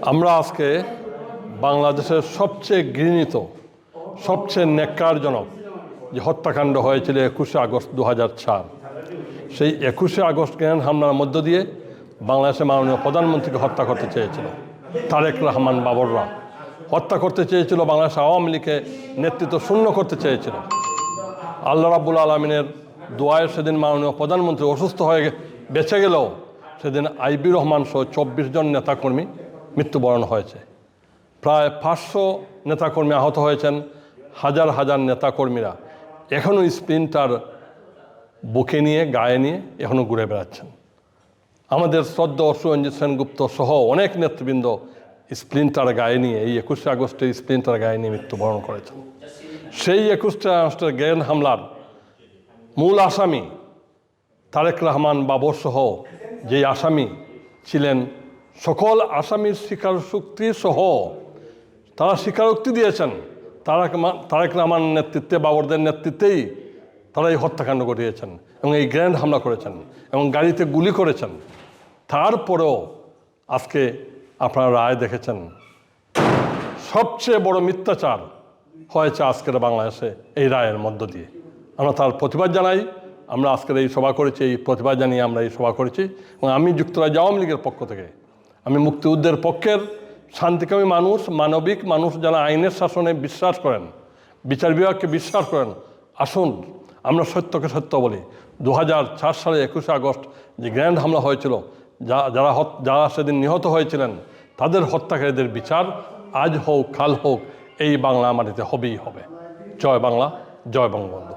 আমরা আজকে বাংলাদেশের সবচেয়ে ঘৃণিত, সবচেয়ে ন্যাক্কারজনক যে হত্যাকাণ্ড হয়েছিল 21শে আগস্ট 2004, সেই 21শে আগস্ট গ্রেনেড হামলার মধ্য দিয়ে বাংলাদেশের মাননীয় প্রধানমন্ত্রীকে হত্যা করতে চেয়েছিল তারেক রহমান বাবররা। হত্যা করতে চেয়েছিল, বাংলাদেশ আওয়ামী লীগকে নেতৃত্ব শূন্য করতে চেয়েছিল। আল্লাহ রাব্বুল আলমিনের দোয়ায় সেদিন মাননীয় প্রধানমন্ত্রী অসুস্থ হয়ে বেঁচে গেলেও সেদিন আইবি রহমান সহ 24 জন নেতাকর্মী মৃত্যুবরণ হয়েছে। প্রায় 500 নেতাকর্মী আহত হয়েছেন। হাজার হাজার নেতাকর্মীরা এখনও স্প্লিন্টার বুকে নিয়ে, গায়ে নিয়ে এখনও ঘুরে বেড়াচ্ছেন। আমাদের শ্রদ্ধেয় সুরঞ্জিত সেনগুপ্ত সহ অনেক নেতৃবৃন্দ স্প্লিন্টার গায়ে নিয়ে, এই 21শে আগস্টে স্প্লিন্টার গায়ে নিয়ে মৃত্যুবরণ করেছেন। সেই 21শে আগস্টের গ্রেনেড হামলার মূল আসামি তারেক রহমান বাবর সহ যেই আসামি ছিলেন, সকল আসামির স্বীকারোক্তি সহ তারা স্বীকারোক্তি দিয়েছেন তারেক রহমান নেতৃত্বে, বাবরদের নেতৃত্বেই তারা এই হত্যাকাণ্ড ঘটিয়েছেন এবং এই গ্রেনেড হামলা করেছেন এবং গাড়িতে গুলি করেছেন। তারপরেও আজকে আপনারা রায় দেখেছেন, সবচেয়ে বড় মিথ্যাচার হয়েছে আজকের বাংলাদেশে এই রায়ের মধ্য দিয়ে। আমরা তার প্রতিবাদ জানাই। আমরা আজকের এই সভা করেছি, এই প্রতিবাদ জানিয়ে আমরা এই সভা করেছি। এবং আমি যুক্তরাজ্য আওয়ামী লীগের পক্ষ থেকে, আমি মুক্তিযুদ্ধের পক্ষের শান্তিকামী মানুষ, মানবিক মানুষ, যারা আইনের শাসনে বিশ্বাস করেন, বিচার বিভাগকে বিশ্বাস করেন, আসুন আমরা সত্যকে সত্য বলি। 2004 সালে 21শে আগস্ট যে গ্রেনেড হামলা হয়েছিল, যারা সেদিন নিহত হয়েছিলেন, তাদের হত্যাকারীদের বিচার আজ হোক কাল হোক এই বাংলা মাটিতে হবেই হবে। জয় বাংলা, জয় বঙ্গবন্ধু।